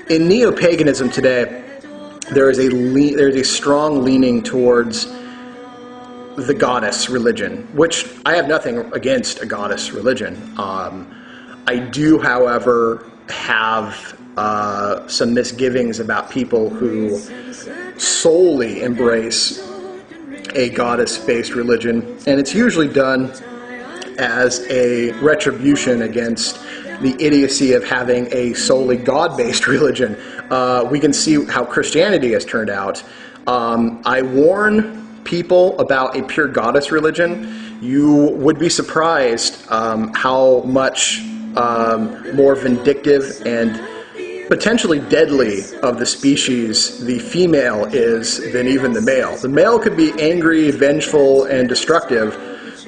In neo-paganism today, there's a strong leaning towards the goddess religion, which I have nothing against a goddess religion. I do, however, have some misgivings about people who solely embrace a goddess-based religion, and it's usually done as a retribution against the idiocy of having a solely God-based religion. We can see how Christianity has turned out. I warn people about a pure goddess religion. You would be surprised how much more vindictive and potentially deadly of the species the female is than even the male. The male could be angry, vengeful, and destructive,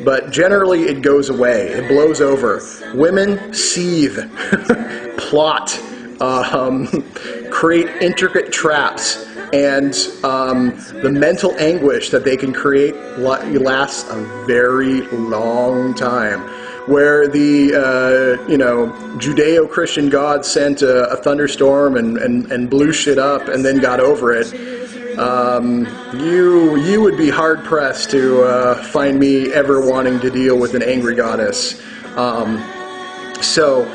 but generally it goes away. It blows over. Women seethe, plot, create intricate traps, and the mental anguish that they can create lasts a very long time. Where the Judeo-Christian God sent a thunderstorm and blew shit up and then got over it, you would be hard pressed to find me ever wanting to deal with an angry goddess. So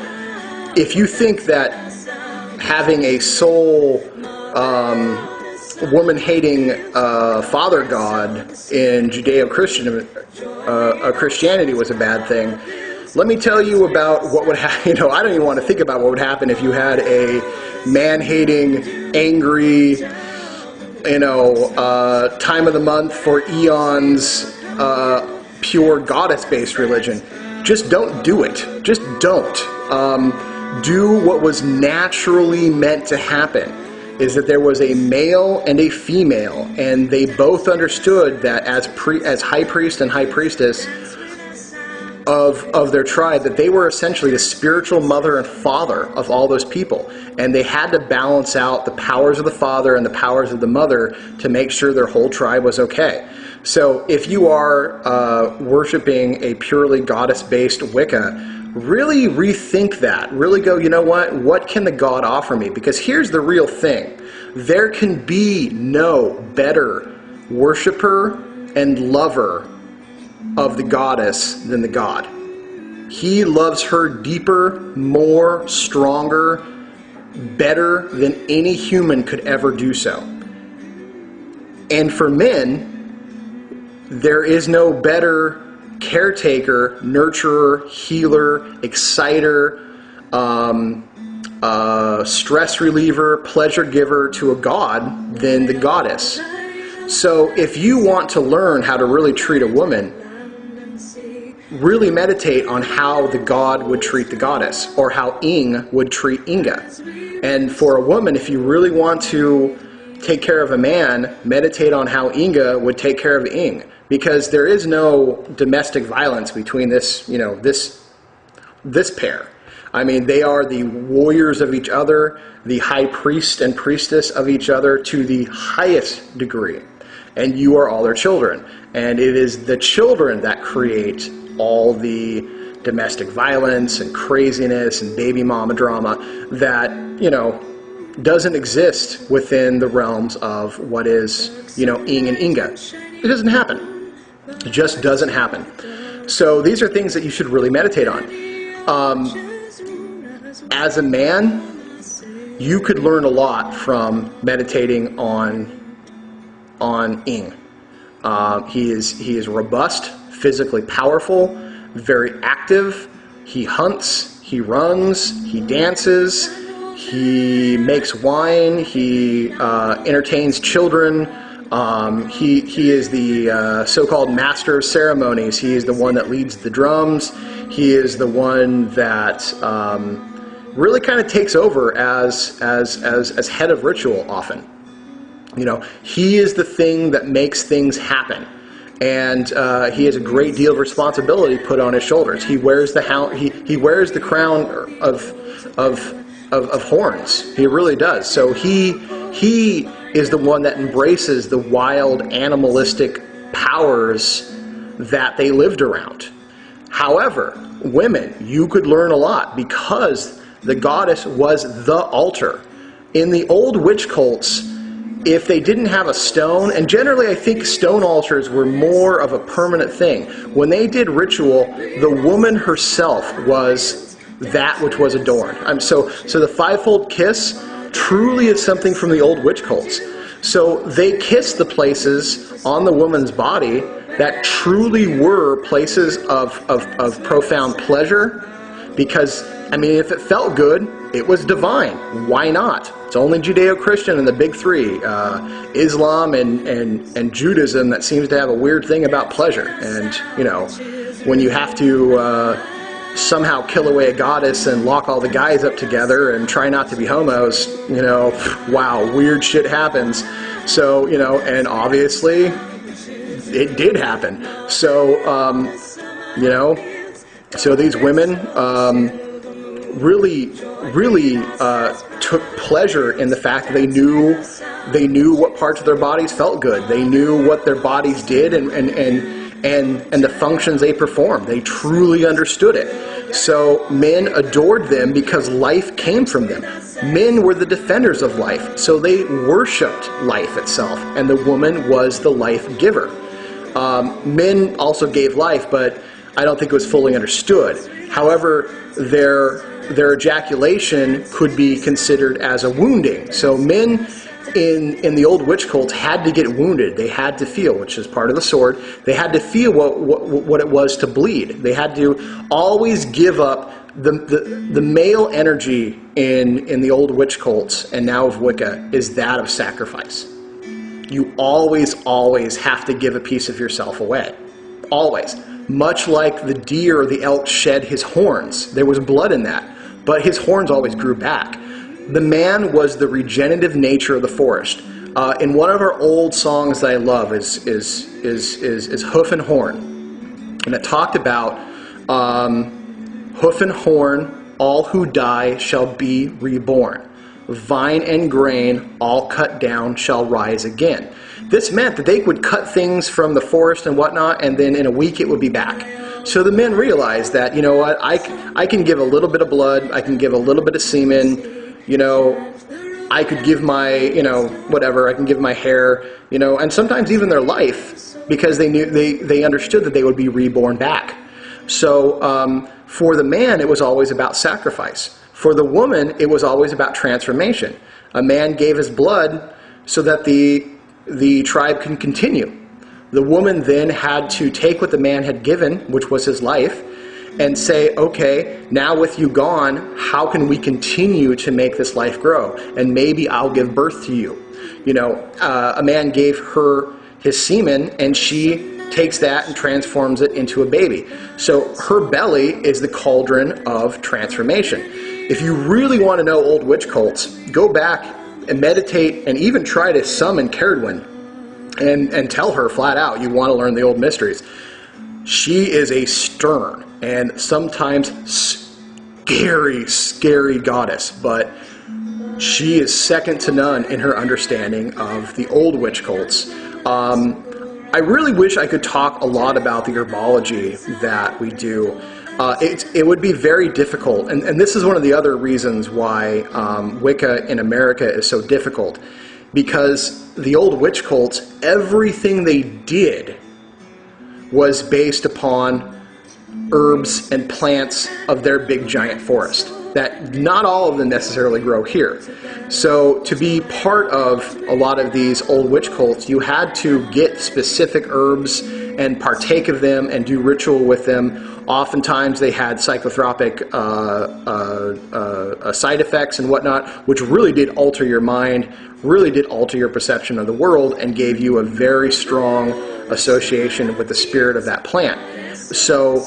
if you think that having a sole woman-hating father god in Judeo-Christianity was a bad thing, let me tell you about what would happen. I don't even want to think about what would happen if you had a man-hating, angry, time of the month for eons, pure goddess-based religion. Just don't do it. Just don't. Do what was naturally meant to happen, is that there was a male and a female, and they both understood that as high priest and high priestess of their tribe, that they were essentially the spiritual mother and father of all those people, and they had to balance out the powers of the father and the powers of the mother to make sure their whole tribe was okay. So if you are worshiping a purely goddess-based Wicca, really rethink that. Really go, what can the god offer me? Because here's the real thing. There can be no better worshiper and lover of the goddess than the god. He loves her deeper, more, stronger, better than any human could ever do so. And for men, there is no better caretaker, nurturer, healer, exciter, stress reliever, pleasure giver to a god than the goddess. So if you want to learn how to really treat a woman, really meditate on how the god would treat the goddess, or how Ing would treat Inga. And for a woman, if you really want to take care of a man, meditate on how Inga would take care of Ing. Because there is no domestic violence between this pair. I mean, they are the warriors of each other, the high priest and priestess of each other to the highest degree. And you are all their children. And it is the children that create all the domestic violence and craziness and baby mama drama that, doesn't exist within the realms of what is, Ing and Inga. It doesn't happen. It just doesn't happen. So these are things that you should really meditate on. As a man, you could learn a lot from meditating on Ing. He is robust, physically powerful, very active. He hunts, he runs, he dances, he makes wine, he entertains children. He is the so-called master of ceremonies. He is the one that leads the drums. He is the one that really kind of takes over as head of ritual often. He is the thing that makes things happen. And he has a great deal of responsibility put on his shoulders. He wears the he wears the crown of horns. He really does. So he is the one that embraces the wild animalistic powers that they lived around. However, women, you could learn a lot because the goddess was the altar. In the old witch cults, if they didn't have a stone, and generally I think stone altars were more of a permanent thing, when they did ritual, the woman herself was that which was adorned. So the fivefold kiss truly is something from the old witch cults. So they kissed the places on the woman's body that truly were places of profound pleasure, because, I mean, if it felt good, it was divine. Why not? It's only Judeo-Christian and the big three, Islam and Judaism, that seems to have a weird thing about pleasure. And, you know, when you have to somehow kill away a goddess and lock all the guys up together and try not to be homos, you know, wow, weird shit happens. So, you know, and obviously it did happen. So, you know, so these women really took pleasure in the fact that they knew what parts of their bodies felt good. They knew what their bodies did and the functions they performed. They truly understood it. So men adored them because life came from them. Men were the defenders of life, so they worshipped life itself, and the woman was the life giver. Men also gave life, but I don't think it was fully understood. However, their ejaculation could be considered as a wounding. So men in the old witch cults had to get wounded. They had to feel, which is part of the sword. They had to feel what it was to bleed. They had to always give up the male energy in the old witch cults, and now of Wicca, is that of sacrifice. You always have to give a piece of yourself away. Always. Much like the deer or the elk shed his horns. There was blood in that, but his horns always grew back. The man was the regenerative nature of the forest. In one of our old songs that I love is Hoof and Horn, and it talked about hoof and horn, all who die shall be reborn. Vine and grain, all cut down, shall rise again. This meant that they would cut things from the forest and whatnot, and then in a week it would be back. So the men realized that, you know what, I can give a little bit of blood, I can give a little bit of semen, you know, I could give my, you know, whatever, I can give my hair, you know, and sometimes even their life, because they knew, they understood that they would be reborn back. So for the man, it was always about sacrifice. For the woman, it was always about transformation. A man gave his blood so that the tribe can continue. The woman then had to take what the man had given, which was his life, and say, okay, now with you gone, how can we continue to make this life grow? And maybe I'll give birth to you. You know, a man gave her his semen, and she takes that and transforms it into a baby. So her belly is the cauldron of transformation. If you really want to know old witch cults, go back and meditate and even try to summon Caradwyn and tell her flat out you want to learn the old mysteries. She is a stern and sometimes scary goddess, but she is second to none in her understanding of the old witch cults. I really wish I could talk a lot about the herbology that we do. It would be very difficult, and this is one of the other reasons why Wicca in America is so difficult, because the old witch cults, everything they did was based upon herbs and plants of their big giant forest, that not all of them necessarily grow here. So to be part of a lot of these old witch cults, you had to get specific herbs and partake of them and do ritual with them. Oftentimes they had psychotropic side effects and whatnot, which really did alter your mind, really did alter your perception of the world, and gave you a very strong association with the spirit of that plant. So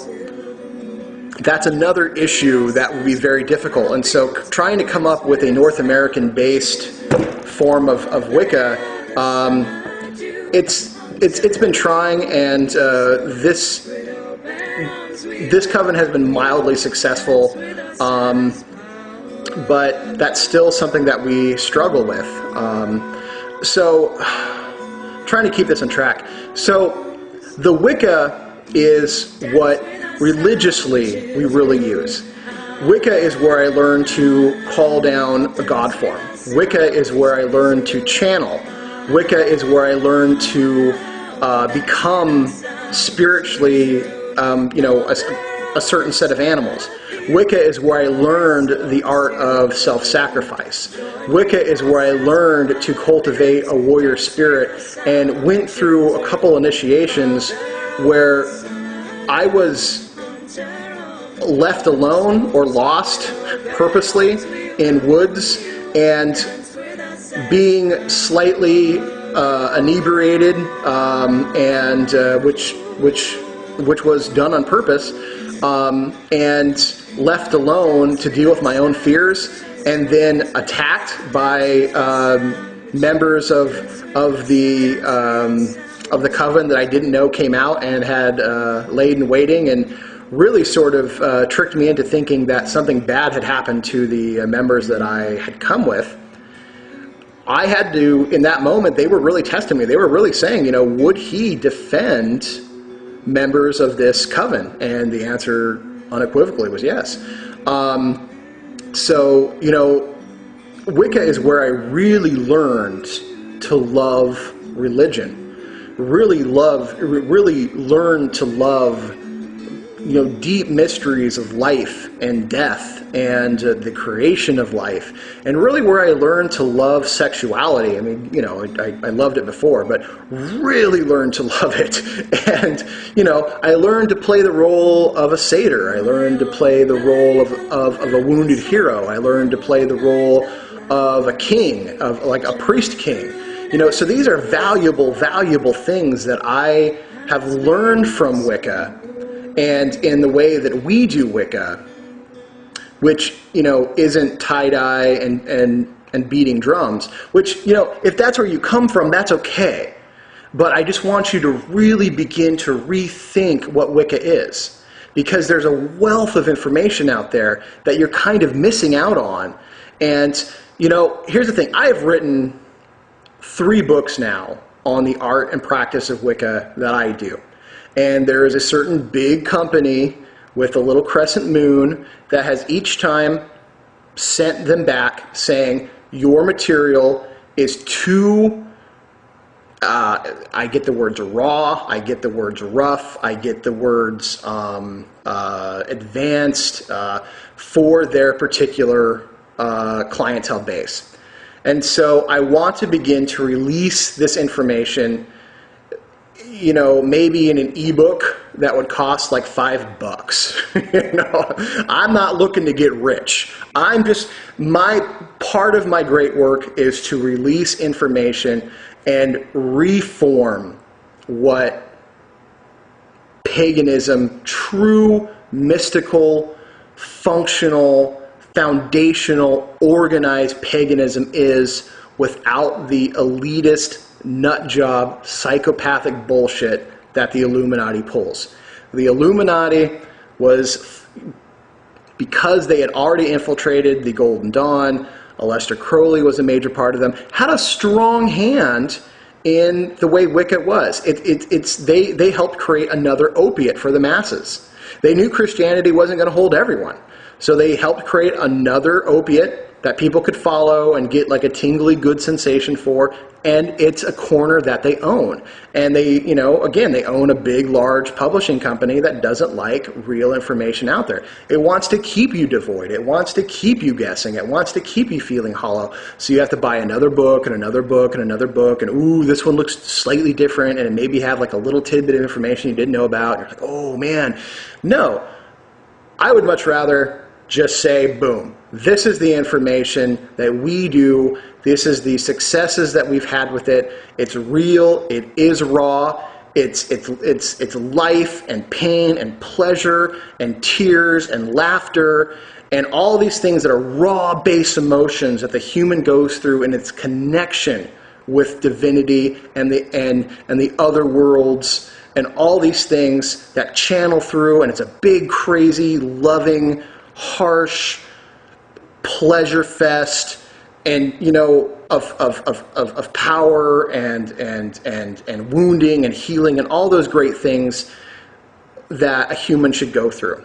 that's another issue that would be very difficult. And so trying to come up with a North American-based form of Wicca, it's been trying, and this coven has been mildly successful, but that's still something that we struggle with. So trying to keep this on track. So the Wicca is what religiously we really use. Wicca is where I learned to call down a god form. Wicca is where I learned to channel. Wicca is where I learned to become spiritually, a certain set of animals. Wicca is where I learned the art of self-sacrifice. Wicca is where I learned to cultivate a warrior spirit and went through a couple initiations where I was left alone or lost purposely in woods and being slightly inebriated, and which was done on purpose, and left alone to deal with my own fears, and then attacked by members of the coven that I didn't know came out and had laid in waiting, and really sort of tricked me into thinking that something bad had happened to the members that I had come with. I had to, in that moment, they were really testing me. They were really saying, would he defend members of this coven? And the answer unequivocally was yes. Wicca is where I really learned to love religion. Really learned to love deep mysteries of life and death and the creation of life, and really where I learned to love sexuality. I mean, I loved it before, but really learned to love it. And, I learned to play the role of a satyr. I learned to play the role of a wounded hero. I learned to play the role of a king, of like a priest king. So these are valuable things that I have learned from Wicca. And in the way that we do Wicca, which, isn't tie-dye and beating drums, which, if that's where you come from, that's okay. But I just want you to really begin to rethink what Wicca is, because there's a wealth of information out there that you're kind of missing out on. And, here's the thing. I have written 3 books now on the art and practice of Wicca that I do. And there is a certain big company with a little crescent moon that has each time sent them back saying, your material is too, I get the words raw, I get the words rough, I get the words advanced for their particular clientele base. And so I want to begin to release this information, maybe in an ebook that would cost like $5. I'm not looking to get rich. Part of my great work is to release information and reform what paganism, true, mystical, functional, foundational, organized paganism is, without the elitist nut job, psychopathic bullshit that the Illuminati pulls. The Illuminati was, because they had already infiltrated the Golden Dawn, Aleister Crowley was a major part of them, had a strong hand in the way Wicca was. They helped create another opiate for the masses. They knew Christianity wasn't going to hold everyone, so they helped create another opiate that people could follow and get like a tingly good sensation for, and it's a corner that they own. And they, again, they own a big, large publishing company that doesn't like real information out there. It wants to keep you devoid. It wants to keep you guessing. It wants to keep you feeling hollow. So you have to buy another book and another book and another book, and ooh, this one looks slightly different, and it maybe have like a little tidbit of information you didn't know about. And you're like, oh man. No, I would much rather just say, boom, this is the information that we do. This is the successes that we've had with it. It's real. It is raw. It's life and pain and pleasure and tears and laughter and all these things that are raw base emotions that the human goes through in its connection with divinity and the other worlds and all these things that channel through. And it's a big, crazy, loving, harsh pleasure fest, and of power and wounding and healing and all those great things that a human should go through.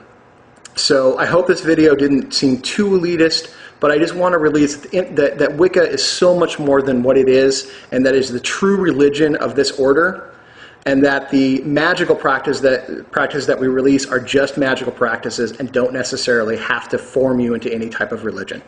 So I hope this video didn't seem too elitist, but I just want to release that Wicca is so much more than what it is, and that is the true religion of this order, and that the magical practices that we release are just magical practices and don't necessarily have to form you into any type of religion.